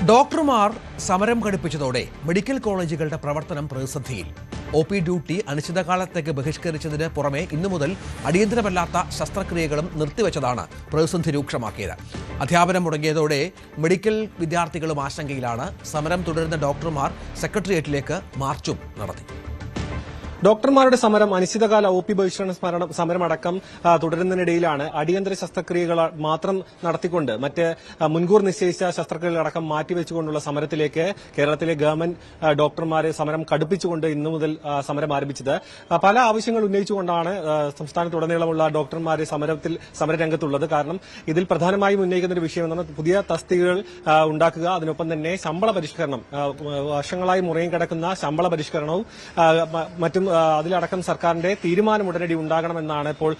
ഡോക്ടർമാർ സമരം ഘടിപ്പിച്ചതോടെ മെഡിക്കൽ കോളേജുകളുടെ പ്രവർത്തനം പ്രതിസന്ധിയിൽ. OP ഡ്യൂട്ടി അനിശ്ചിതകാലത്തേക്ക് ബഹിഷ്കരിച്ചതിന് പുറമെ ഇന്നു മുതൽ അടിയന്തരമല്ലാത്ത ശസ്ത്രക്രിയകളും നിർത്തിവെച്ചതാണ് പ്രതിസന്ധി രൂക്ഷമാക്കിയത്. അധ്യാപനം മുടങ്ങിയതോടെ മെഡിക്കൽ വിദ്യാർത്ഥികളും ആശങ്കയിലാണ്. സമരം തുടരുന്ന ഡോക്ടർമാർ സെക്രട്ടേറിയറ്റിലേക്ക് മാർച്ചും നടത്തി. ഡോക്ടർമാരുടെ സമരം അനിശ്ചിതകാല OP ബഹിഷ്കരണ സമരമടക്കം തുടരുന്നതിനിടയിലാണ് അടിയന്തര ശസ്ത്രക്രിയകൾ മാത്രം നടത്തിക്കൊണ്ട് മറ്റ് മുൻകൂർ നിശ്ചയിച്ച ശസ്ത്രക്രിയകളടക്കം മാറ്റിവെച്ചുകൊണ്ടുള്ള സമരത്തിലേക്ക് കേരളത്തിലെ ഗവൺമെന്റ് ഡോക്ടർമാരെ സമരം കടുപ്പിച്ചുകൊണ്ട് ഇന്നു മുതൽ സമരം ആരംഭിച്ചത്. പല ആവശ്യങ്ങൾ ഉന്നയിച്ചുകൊണ്ടാണ് സംസ്ഥാനത്തുടനീളമുള്ള ഡോക്ടർമാരെ സമരരംഗത്തുള്ളത്. കാരണം ഇതിൽ പ്രധാനമായും ഉന്നയിക്കുന്ന ഒരു വിഷയം എന്നാൽ പുതിയ തസ്തികകൾ ഉണ്ടാക്കുക, അതിനൊപ്പം തന്നെ ശമ്പള പരിഷ്കരണം, വർഷങ്ങളായി മുറയും കിടക്കുന്ന ശമ്പള പരിഷ്കരണവും മറ്റും അതിലടക്കം സർക്കാരിന്റെ തീരുമാനം ഉടനടി ഉണ്ടാകണമെന്നാണ് ഇപ്പോൾ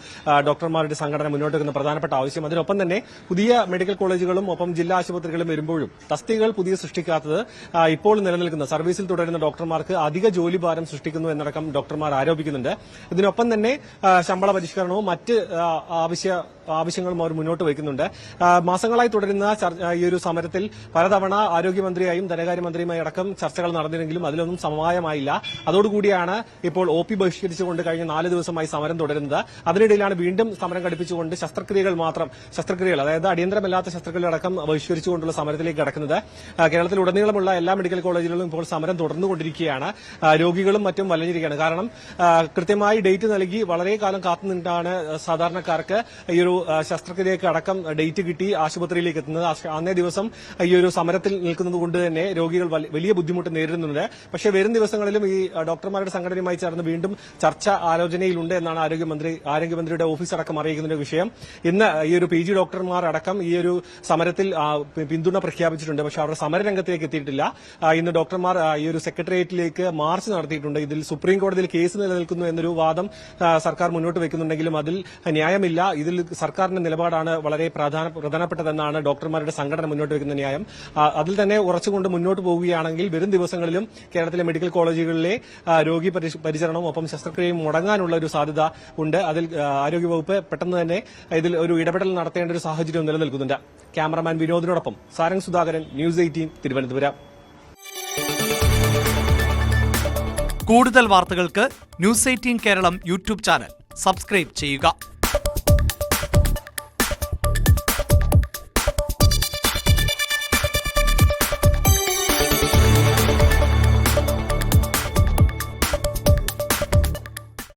ഡോക്ടർമാരുടെ സംഘടന മുന്നോട്ട് വെക്കുന്ന പ്രധാനപ്പെട്ട ആവശ്യം. അതിനൊപ്പം തന്നെ പുതിയ മെഡിക്കൽ കോളേജുകളും ഒപ്പം ജില്ലാ ആശുപത്രികളും വരുമ്പോഴും തസ്തികകൾ പുതിയ സൃഷ്ടിക്കാത്തത് ഇപ്പോൾ നിലനിൽക്കുന്ന സർവീസിൽ തുടരുന്ന ഡോക്ടർമാർക്ക് അധിക ജോലിഭാരം സൃഷ്ടിക്കുന്നു എന്നടക്കം ഡോക്ടർമാർ ആരോപിക്കുന്നുണ്ട്. ഇതിനൊപ്പം തന്നെ ശമ്പള പരിഷ്കരണവും മറ്റ് ആവശ്യങ്ങളും അവർ മുന്നോട്ട് വയ്ക്കുന്നുണ്ട്. മാസങ്ങളായി തുടരുന്ന ഈ ഒരു സമരത്തിൽ പലതവണ ആരോഗ്യമന്ത്രിയായും ധനകാര്യമന്ത്രിയുമായി അടക്കം ചർച്ചകൾ നടന്നിരുന്നെങ്കിലും അതിലൊന്നും സമവായമായില്ല. അതോടുകൂടിയാണ് ഇപ്പോൾ OP ബഹിഷ്കരിച്ചുകൊണ്ട് കഴിഞ്ഞ 4 ദിവസമായി സമരം തുടരുന്നത്. അതിനിടയിലാണ് വീണ്ടും സമരം ഘടിപ്പിച്ചുകൊണ്ട് ശസ്ത്രക്രിയകൾ അതായത് അടിയന്തരമല്ലാത്ത ശസ്ത്രക്രിയകൾ അടക്കം ബഹിഷ്കരിച്ചുകൊണ്ടുള്ള സമരത്തിലേക്ക് കടക്കുന്നത്. കേരളത്തിലുടനീളമുള്ള എല്ലാ മെഡിക്കൽ കോളേജുകളിലും ഇപ്പോൾ സമരം തുടർന്നുകൊണ്ടിരിക്കുകയാണ്. രോഗികളും മറ്റും വലഞ്ഞിരിക്കുകയാണ്. കാരണം കൃത്യമായി ഡേറ്റ് നൽകി വളരെ കാലം കാത്തുനിന്നിട്ടാണ് സാധാരണക്കാർക്ക് ഈ ഒരു ശസ്ത്രക്രിയക്ക് അടക്കം ഡേറ്റ് കിട്ടി ആശുപത്രിയിലേക്ക് എത്തുന്നത്. അന്നേ ദിവസം ഈ ഒരു സമരത്തിൽ നിൽക്കുന്നത് കൊണ്ട് തന്നെ രോഗികൾ വലിയ ബുദ്ധിമുട്ട് നേരിടുന്നുണ്ട്. പക്ഷേ വരും ദിവസങ്ങളിലും ഈ ഡോക്ടർമാരുടെ സംഘടനയുമായി ചേർന്ന് വീണ്ടും ചർച്ച ആലോചനയിലുണ്ട് എന്നാണ് ആരോഗ്യമന്ത്രിയുടെ ഓഫീസ് അടക്കം അറിയിക്കുന്ന ഒരു വിഷയം. ഇന്ന് ഈ ഒരു PG ഡോക്ടർമാർ അടക്കം ഈ ഒരു സമരത്തിൽ പിന്തുണ പ്രഖ്യാപിച്ചിട്ടുണ്ട്. പക്ഷേ അവരുടെ സമരരംഗത്തേക്ക് എത്തിയിട്ടില്ല. ഇന്ന് ഡോക്ടർമാർ ഈ ഒരു സെക്രട്ടേറിയറ്റത്തിലേക്ക് മാർച്ച് നടത്തിയിട്ടുണ്ട്. ഇതിൽ സുപ്രീം കോടതിയിൽ കേസ് നിലനിൽക്കുന്നു എന്നൊരു വാദം സർക്കാർ മുന്നോട്ട് വെക്കുന്നുണ്ടെങ്കിലും അതിൽ ന്യായമില്ല. ഇതിൽ സർക്കാരിന്റെ നിലപാടാണ് വളരെ പ്രധാനപ്പെട്ടതെന്നാണ് ഡോക്ടർമാരുടെ സംഘടന മുന്നോട്ട് വെക്കുന്ന ന്യായം. അതിൽ തന്നെ ഉറച്ചുകൊണ്ട് മുന്നോട്ട് പോവുകയാണെങ്കിൽ വരും ദിവസങ്ങളിലും കേരളത്തിലെ മെഡിക്കൽ കോളേജുകളിലെ രോഗി പരിചരണവും ഒപ്പം ശസ്ത്രക്രിയയും മുടങ്ങാനുള്ള ഒരു സാധ്യത ഉണ്ട്. അതിൽ ആരോഗ്യവകുപ്പ് പെട്ടെന്ന് തന്നെ ഇതിൽ ഒരു ഇടപെടൽ നടത്തേണ്ട ഒരു സാഹചര്യം നിലനിൽക്കുന്നുണ്ട്. ക്യാമറമാൻ വിനോദിനോടൊപ്പം സാരംഗ് സുധാകരൻ, News 18 തിരുവനന്തപുരം. കൂടുതൽ വാർത്തകൾക്ക് News 18 Keralam YouTube channel subscribe ചെയ്യുക.